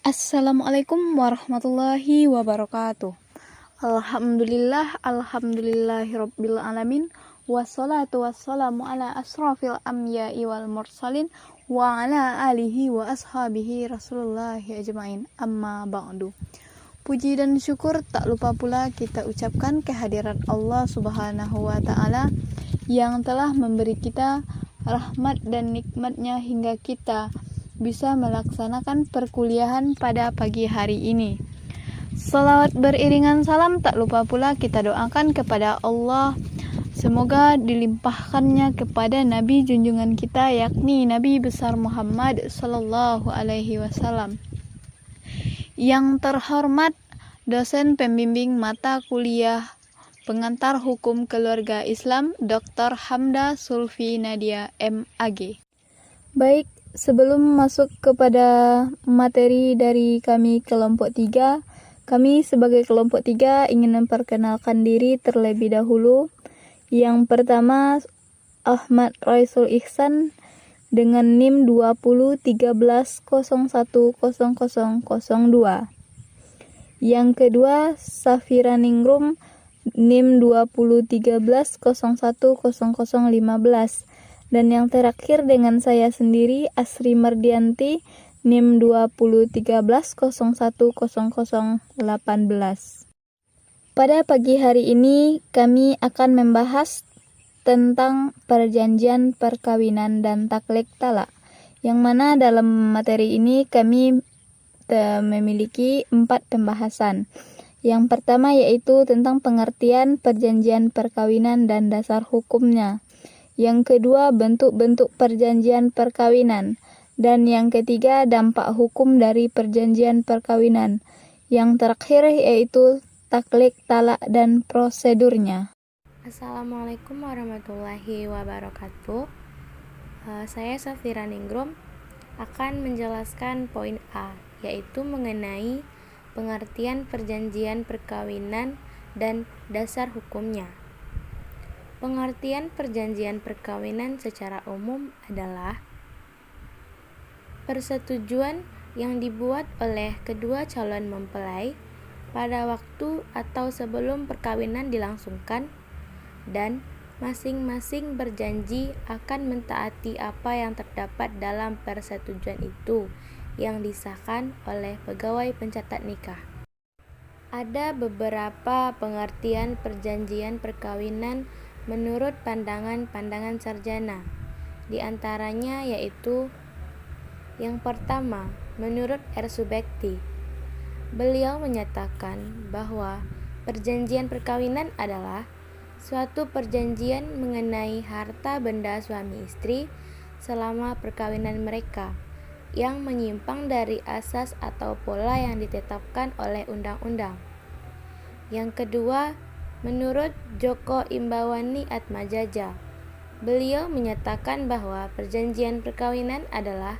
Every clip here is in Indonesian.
Assalamualaikum warahmatullahi wabarakatuh. Alhamdulillahirabbil alamin. Wassalatu wassalamu ala asrafil anbiya'i wal mursalin wa ala alihi wa ashabihi Rasulullahi ajmain. Amma ba'du. Puji dan syukur tak lupa pula kita ucapkan kehadiran Allah Subhanahu wa taala yang telah memberi kita rahmat dan nikmatnya hingga kita bisa melaksanakan perkuliahan pada pagi hari ini. Salawat beriringan salam tak lupa pula kita doakan kepada Allah, semoga dilimpahkannya kepada Nabi junjungan kita, yakni Nabi besar Muhammad sallallahu alaihi wasallam. Yang terhormat dosen pembimbing mata kuliah pengantar hukum keluarga Islam Dr. Hamda Sulfi Nadia MAG. Baik, sebelum masuk kepada materi dari kami kelompok 3, kami sebagai kelompok 3 ingin memperkenalkan diri terlebih dahulu. Yang pertama, Ahmad Raisul Ihsan dengan NIM 2013010002. Yang kedua, Safira Ningrum NIM 2013010015. Dan yang terakhir dengan saya sendiri, Asri Mardianti, NIM 2013010018. Pada pagi hari ini kami akan membahas tentang perjanjian perkawinan dan taklek talak, yang mana dalam materi ini kami memiliki 4 pembahasan. Yang pertama yaitu tentang pengertian perjanjian perkawinan dan dasar hukumnya. Yang kedua, bentuk-bentuk perjanjian perkawinan. Dan yang ketiga, dampak hukum dari perjanjian perkawinan. Yang terakhir yaitu taklek talak dan prosedurnya. Assalamualaikum warahmatullahi wabarakatuh. Saya Safira Ningrum akan menjelaskan poin A, yaitu mengenai pengertian perjanjian perkawinan dan dasar hukumnya. Pengertian perjanjian perkawinan secara umum adalah persetujuan yang dibuat oleh kedua calon mempelai pada waktu atau sebelum perkawinan dilangsungkan, dan masing-masing berjanji akan mentaati apa yang terdapat dalam persetujuan itu yang disahkan oleh pegawai pencatat nikah. Ada beberapa pengertian perjanjian perkawinan menurut pandangan-pandangan sarjana. Di antaranya yaitu yang pertama, menurut R. Subekti. Beliau menyatakan bahwa perjanjian perkawinan adalah suatu perjanjian mengenai harta benda suami istri selama perkawinan mereka yang menyimpang dari asas atau pola yang ditetapkan oleh undang-undang. Yang kedua, menurut Joko Imbawani Atmajaja, beliau menyatakan bahwa perjanjian perkawinan adalah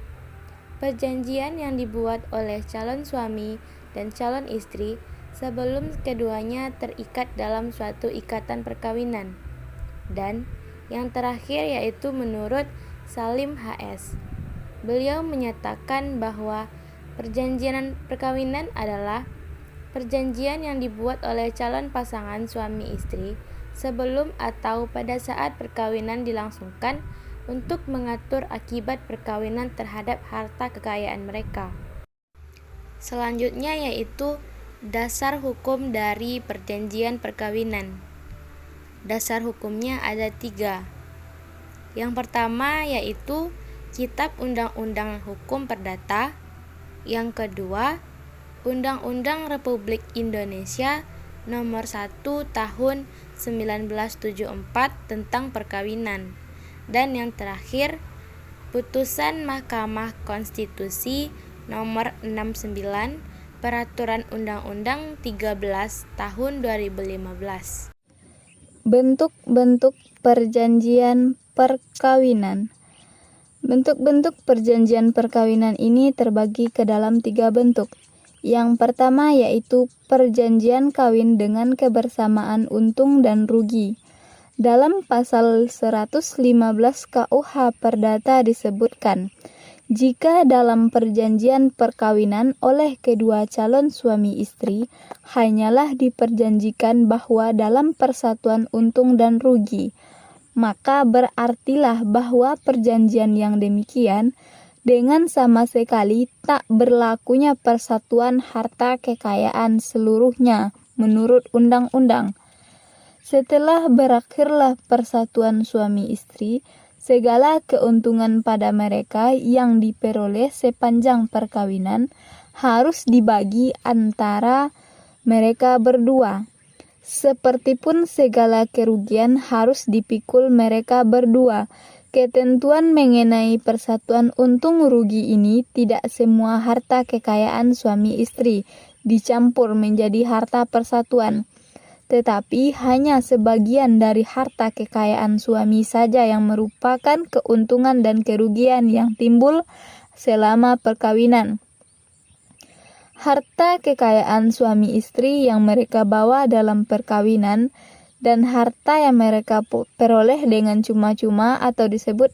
perjanjian yang dibuat oleh calon suami dan calon istri sebelum keduanya terikat dalam suatu ikatan perkawinan. Dan yang terakhir yaitu menurut Salim HS. Beliau menyatakan bahwa perjanjian perkawinan adalah perjanjian yang dibuat oleh calon pasangan suami istri sebelum atau pada saat perkawinan dilangsungkan untuk mengatur akibat perkawinan terhadap harta kekayaan mereka. Selanjutnya yaitu dasar hukum dari perjanjian perkawinan. Dasar hukumnya ada 3. Yang pertama yaitu Kitab Undang-Undang Hukum Perdata. Yang kedua, Undang-Undang Republik Indonesia Nomor 1 Tahun 1974 tentang perkawinan. Dan yang terakhir, Putusan Mahkamah Konstitusi Nomor 69 Peraturan Undang-Undang 13 Tahun 2015. Bentuk-bentuk perjanjian perkawinan. Bentuk-bentuk perjanjian perkawinan ini terbagi ke dalam 3 bentuk. Yang pertama yaitu perjanjian kawin dengan kebersamaan untung dan rugi. Dalam pasal 115 KUH Perdata disebutkan, Jika dalam perjanjian perkawinan oleh kedua calon suami istri, hanyalah diperjanjikan bahwa dalam persatuan untung dan rugi, maka berartilah bahwa perjanjian yang demikian dengan sama sekali tak berlakunya persatuan harta kekayaan seluruhnya menurut undang-undang. Setelah berakhirlah persatuan suami istri, segala keuntungan pada mereka yang diperoleh sepanjang perkawinan harus dibagi antara mereka berdua. Sepertipun segala kerugian harus dipikul mereka berdua. Ketentuan mengenai persatuan untung rugi ini tidak semua harta kekayaan suami istri dicampur menjadi harta persatuan, tetapi hanya sebagian dari harta kekayaan suami saja yang merupakan keuntungan dan kerugian yang timbul selama perkawinan. Harta kekayaan suami istri yang mereka bawa dalam perkawinan dan harta yang mereka peroleh dengan cuma-cuma atau disebut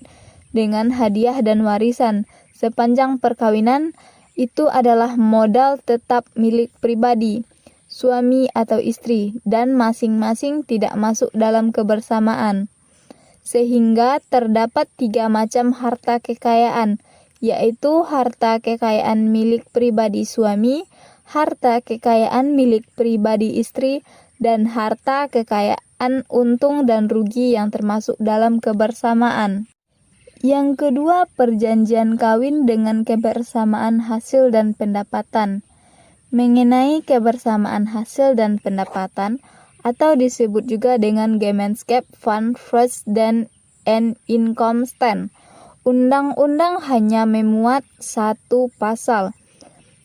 dengan hadiah dan warisan sepanjang perkawinan itu adalah modal tetap milik pribadi suami atau istri, dan masing-masing tidak masuk dalam kebersamaan. Sehingga terdapat 3 macam harta kekayaan, yaitu harta kekayaan milik pribadi suami, harta kekayaan milik pribadi istri, dan harta kekayaan untung dan rugi yang termasuk dalam kebersamaan. Yang kedua, perjanjian kawin dengan kebersamaan hasil dan pendapatan. Mengenai kebersamaan hasil dan pendapatan, atau disebut juga dengan Gemeenschap van Vruchten en Inkomsten, undang-undang hanya memuat 1 pasal,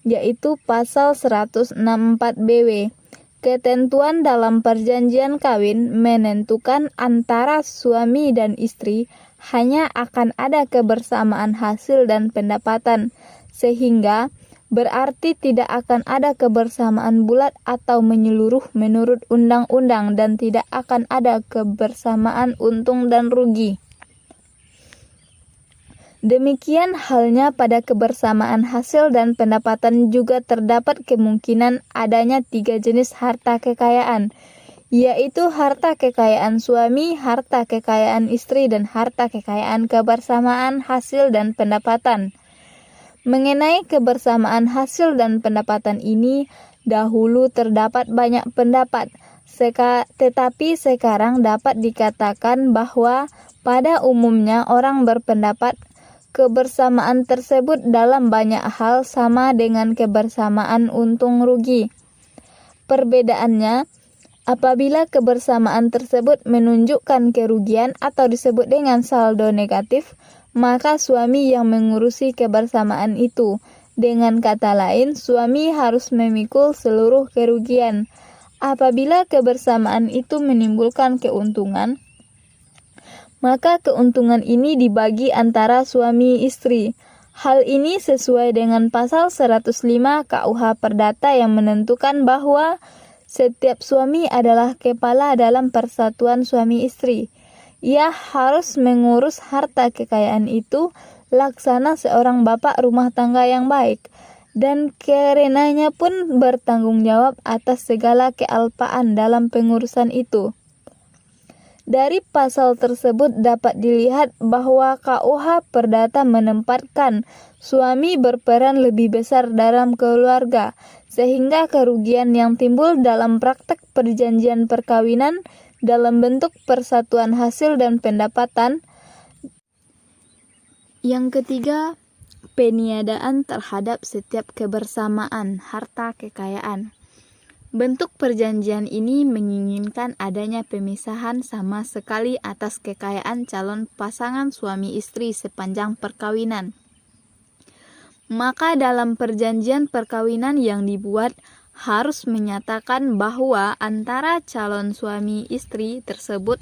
yaitu pasal 164 BW. Ketentuan dalam perjanjian kawin menentukan antara suami dan istri hanya akan ada kebersamaan hasil dan pendapatan, sehingga berarti tidak akan ada kebersamaan bulat atau menyeluruh menurut undang-undang dan tidak akan ada kebersamaan untung dan rugi. Demikian halnya pada kebersamaan hasil dan pendapatan juga terdapat kemungkinan adanya 3 jenis harta kekayaan, yaitu harta kekayaan suami, harta kekayaan istri, dan harta kekayaan kebersamaan hasil dan pendapatan. Mengenai kebersamaan hasil dan pendapatan ini, dahulu terdapat banyak pendapat, tetapi sekarang dapat dikatakan bahwa pada umumnya orang berpendapat kebersamaan tersebut dalam banyak hal sama dengan kebersamaan untung rugi. Perbedaannya, apabila kebersamaan tersebut menunjukkan kerugian atau disebut dengan saldo negatif, maka suami yang mengurusi kebersamaan itu. Dengan kata lain, suami harus memikul seluruh kerugian. Apabila kebersamaan itu menimbulkan keuntungan, maka keuntungan ini dibagi antara suami istri. Hal ini sesuai dengan pasal 105 KUH Perdata yang menentukan bahwa setiap suami adalah kepala dalam persatuan suami istri. Ia harus mengurus harta kekayaan itu laksana seorang bapak rumah tangga yang baik, dan karenanya pun bertanggung jawab atas segala kealpaan dalam pengurusan itu. Dari pasal tersebut dapat dilihat bahwa KUH Perdata menempatkan suami berperan lebih besar dalam keluarga, sehingga kerugian yang timbul dalam praktek perjanjian perkawinan dalam bentuk persatuan hasil dan pendapatan. Yang ketiga, peniadaan terhadap setiap kebersamaan harta kekayaan. Bentuk perjanjian ini menginginkan adanya pemisahan sama sekali atas kekayaan calon pasangan suami istri sepanjang perkawinan. Maka dalam perjanjian perkawinan yang dibuat harus menyatakan bahwa antara calon suami istri tersebut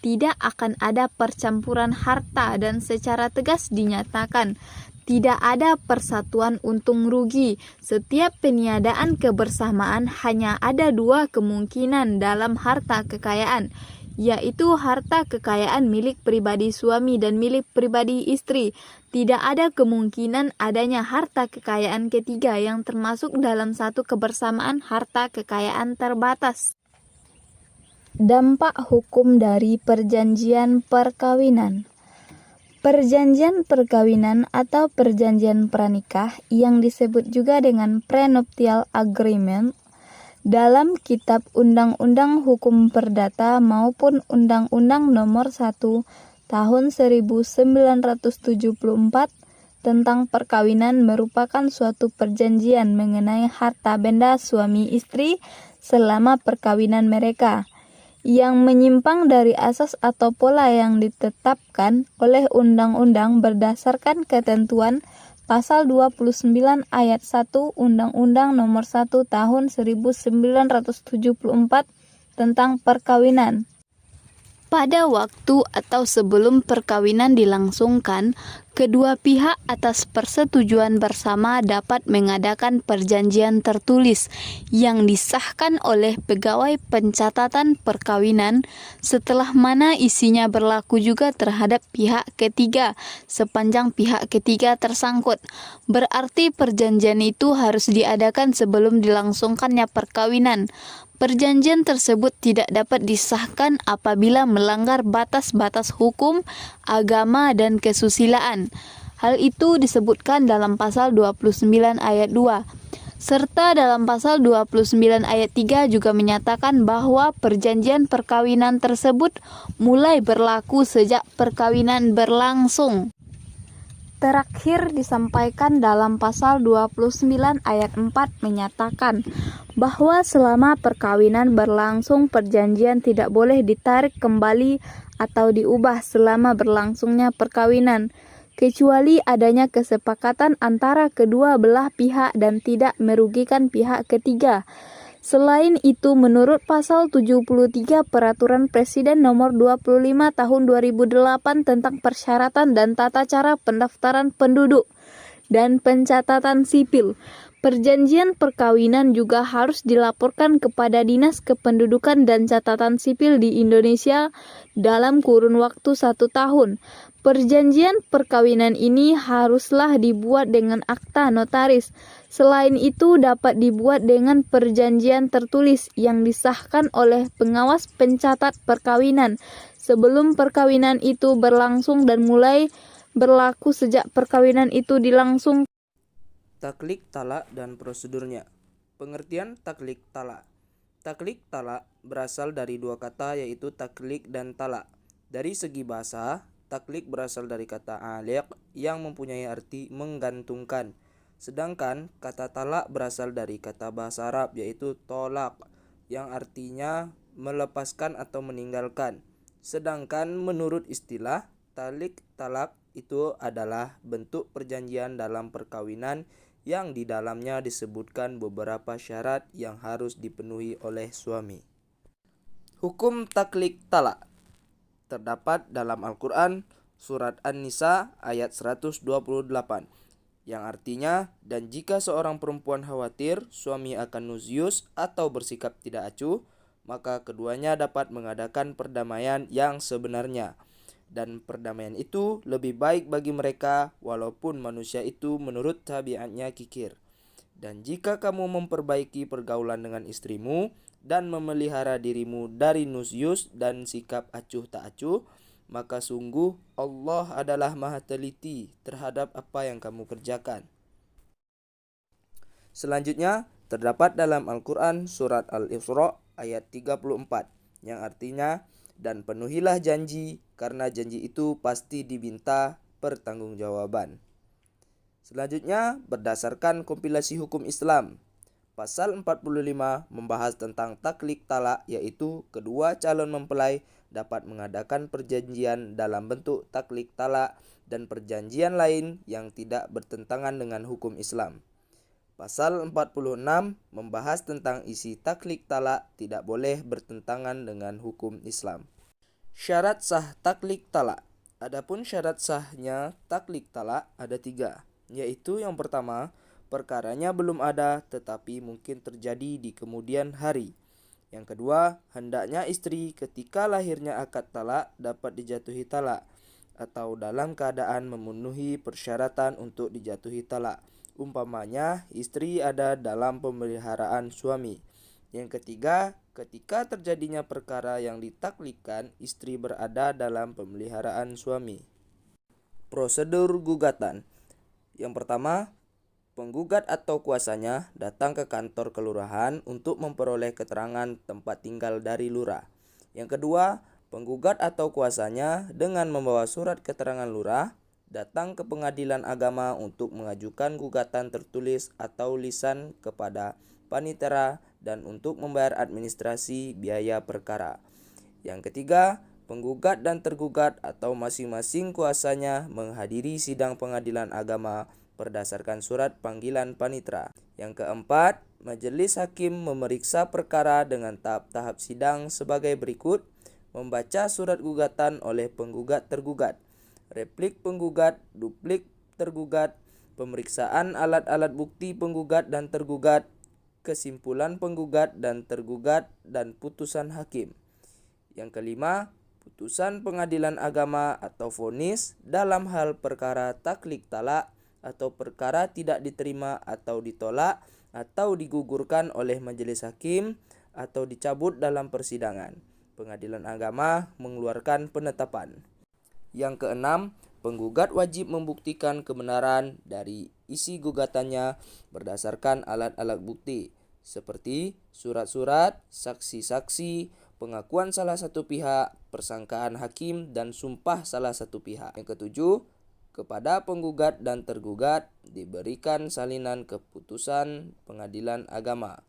tidak akan ada percampuran harta dan secara tegas dinyatakan tidak ada persatuan untung rugi. Setiap peniadaan kebersamaan hanya ada 2 kemungkinan dalam harta kekayaan, yaitu harta kekayaan milik pribadi suami dan milik pribadi istri. Tidak ada kemungkinan adanya harta kekayaan ketiga yang termasuk dalam satu kebersamaan harta kekayaan terbatas. Dampak hukum dari perjanjian perkawinan. Perjanjian perkawinan atau perjanjian pranikah yang disebut juga dengan prenuptial agreement dalam Kitab Undang-Undang Hukum Perdata maupun Undang-Undang Nomor 1 Tahun 1974 tentang perkawinan merupakan suatu perjanjian mengenai harta benda suami istri selama perkawinan mereka, yang menyimpang dari asas atau pola yang ditetapkan oleh undang-undang berdasarkan ketentuan Pasal 29 ayat 1 Undang-Undang Nomor 1 Tahun 1974 tentang perkawinan. Pada waktu atau sebelum perkawinan dilangsungkan, kedua pihak atas persetujuan bersama dapat mengadakan perjanjian tertulis yang disahkan oleh pegawai pencatatan perkawinan, setelah mana isinya berlaku juga terhadap pihak ketiga sepanjang pihak ketiga tersangkut. Berarti perjanjian itu harus diadakan sebelum dilangsungkannya perkawinan. Perjanjian tersebut tidak dapat disahkan apabila melanggar batas-batas hukum, agama, dan kesusilaan. Hal itu disebutkan dalam pasal 29 ayat 2. Serta dalam pasal 29 ayat 3 juga menyatakan bahwa perjanjian perkawinan tersebut mulai berlaku sejak perkawinan berlangsung. Terakhir disampaikan dalam pasal 29 ayat 4 menyatakan bahwa selama perkawinan berlangsung perjanjian tidak boleh ditarik kembali atau diubah selama berlangsungnya perkawinan, kecuali adanya kesepakatan antara kedua belah pihak dan tidak merugikan pihak ketiga. Selain itu, menurut pasal 73 Peraturan Presiden Nomor 25 Tahun 2008 tentang persyaratan dan tata cara pendaftaran penduduk dan pencatatan sipil, perjanjian perkawinan juga harus dilaporkan kepada Dinas Kependudukan dan Catatan Sipil di Indonesia dalam kurun waktu 1 tahun. Perjanjian perkawinan ini haruslah dibuat dengan akta notaris. Selain itu dapat dibuat dengan perjanjian tertulis yang disahkan oleh pengawas pencatat perkawinan sebelum perkawinan itu berlangsung dan mulai berlaku sejak perkawinan itu dilangsung. Taklik talak dan prosedurnya. Pengertian taklik talak. Taklik talak berasal dari dua kata, yaitu taklik dan talak. Dari segi bahasa, taklik berasal dari kata aliq yang mempunyai arti menggantungkan. Sedangkan kata talak berasal dari kata bahasa Arab, yaitu tolak, yang artinya melepaskan atau meninggalkan. Sedangkan menurut istilah, talik talak itu adalah bentuk perjanjian dalam perkawinan yang di dalamnya disebutkan beberapa syarat yang harus dipenuhi oleh suami. Hukum taklik talak terdapat dalam Al-Quran surat An-Nisa ayat 128, yang artinya, dan jika seorang perempuan khawatir suami akan nusyus atau bersikap tidak acuh, maka keduanya dapat mengadakan perdamaian yang sebenarnya. Dan perdamaian itu lebih baik bagi mereka walaupun manusia itu menurut tabiatnya kikir. Dan jika kamu memperbaiki pergaulan dengan istrimu dan memelihara dirimu dari nusyus dan sikap acuh tak acuh, maka sungguh Allah adalah maha teliti terhadap apa yang kamu kerjakan. Selanjutnya terdapat dalam Al-Quran surat Al-Isra ayat 34, yang artinya, dan penuhilah janji, karena janji itu pasti diminta pertanggungjawaban. Selanjutnya, berdasarkan kompilasi hukum Islam, pasal 45 membahas tentang taklik talak, yaitu kedua calon mempelai dapat mengadakan perjanjian dalam bentuk taklik talak dan perjanjian lain yang tidak bertentangan dengan hukum Islam. Pasal 46 membahas tentang isi taklik talak tidak boleh bertentangan dengan hukum Islam. Syarat sah taklik talak. Adapun syarat sahnya taklik talak ada 3, yaitu yang pertama, perkaranya belum ada tetapi mungkin terjadi di kemudian hari. Yang kedua, hendaknya istri ketika lahirnya akad talak dapat dijatuhi talak atau dalam keadaan memenuhi persyaratan untuk dijatuhi talak. Umpamanya, istri ada dalam pemeliharaan suami. Yang ketiga, ketika terjadinya perkara yang ditaklikkan, istri berada dalam pemeliharaan suami. Prosedur gugatan. Yang pertama, penggugat atau kuasanya datang ke kantor kelurahan untuk memperoleh keterangan tempat tinggal dari lurah. Yang kedua, penggugat atau kuasanya dengan membawa surat keterangan lurah datang ke pengadilan agama untuk mengajukan gugatan tertulis atau lisan kepada panitera dan untuk membayar administrasi biaya perkara. Yang ketiga, penggugat dan tergugat atau masing-masing kuasanya menghadiri sidang pengadilan agama berdasarkan surat panggilan panitera. Yang keempat, majelis hakim memeriksa perkara dengan tahap-tahap sidang sebagai berikut: membaca surat gugatan oleh penggugat tergugat, replik penggugat, duplik tergugat, pemeriksaan alat-alat bukti penggugat dan tergugat, kesimpulan penggugat dan tergugat, dan putusan hakim. Yang kelima, putusan pengadilan agama atau vonis dalam hal perkara taklik talak atau perkara tidak diterima atau ditolak atau digugurkan oleh majelis hakim atau dicabut dalam persidangan. Pengadilan agama mengeluarkan penetapan. Yang keenam, penggugat wajib membuktikan kebenaran dari isi gugatannya berdasarkan alat-alat bukti seperti surat-surat, saksi-saksi, pengakuan salah satu pihak, persangkaan hakim, dan sumpah salah satu pihak. Yang ketujuh, kepada penggugat dan tergugat diberikan salinan keputusan pengadilan agama.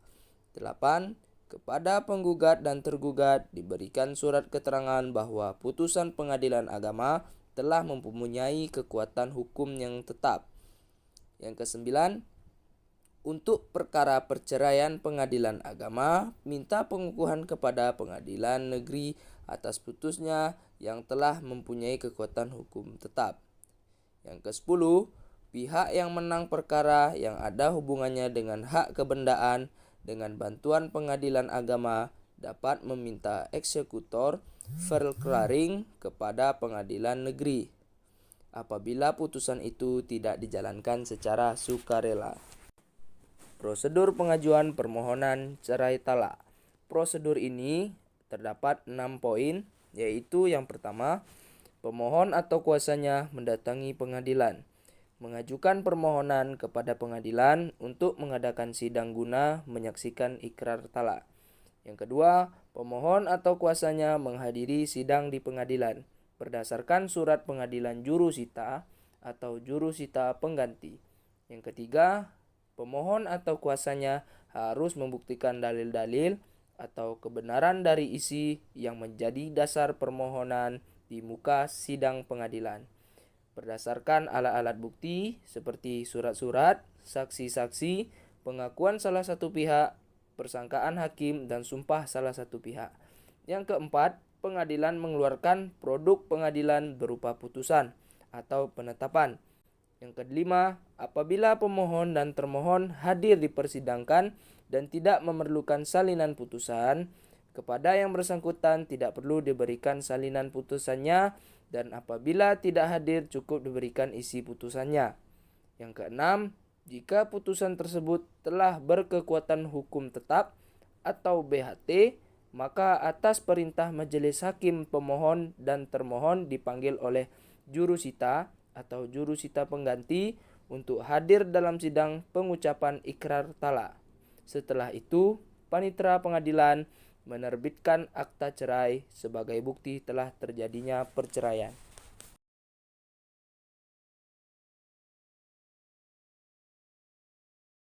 8. Kepada penggugat dan tergugat diberikan surat keterangan bahwa putusan pengadilan agama telah mempunyai kekuatan hukum yang tetap. Yang kesembilan, untuk perkara perceraian pengadilan agama minta pengukuhan kepada pengadilan negeri atas putusnya yang telah mempunyai kekuatan hukum tetap. Yang ke-10, pihak yang menang perkara yang ada hubungannya dengan hak kebendaan dengan bantuan pengadilan agama dapat meminta eksekutor verklaring kepada pengadilan negeri apabila putusan itu tidak dijalankan secara sukarela. Prosedur pengajuan permohonan cerai talak. Prosedur ini terdapat 6 poin, yaitu yang pertama, pemohon atau kuasanya mendatangi pengadilan, mengajukan permohonan kepada pengadilan untuk mengadakan sidang guna menyaksikan ikrar talak. Yang kedua, pemohon atau kuasanya menghadiri sidang di pengadilan berdasarkan surat pengadilan jurusita atau jurusita pengganti. Yang ketiga, pemohon atau kuasanya harus membuktikan dalil-dalil atau kebenaran dari isi yang menjadi dasar permohonan di muka sidang pengadilan berdasarkan alat-alat bukti seperti surat-surat, saksi-saksi, pengakuan salah satu pihak, persangkaan hakim, dan sumpah salah satu pihak. Yang keempat, pengadilan mengeluarkan produk pengadilan berupa putusan atau penetapan. Yang kelima, apabila pemohon dan termohon hadir dipersidangkan dan tidak memerlukan salinan putusan, kepada yang bersangkutan tidak perlu diberikan salinan putusannya, dan apabila tidak hadir cukup diberikan isi putusannya. Yang keenam, jika putusan tersebut telah berkekuatan hukum tetap atau BHT, maka atas perintah majelis hakim pemohon dan termohon dipanggil oleh jurusita atau jurusita pengganti untuk hadir dalam sidang pengucapan ikrar talak. Setelah itu, panitera pengadilan menerbitkan akta cerai sebagai bukti telah terjadinya perceraian.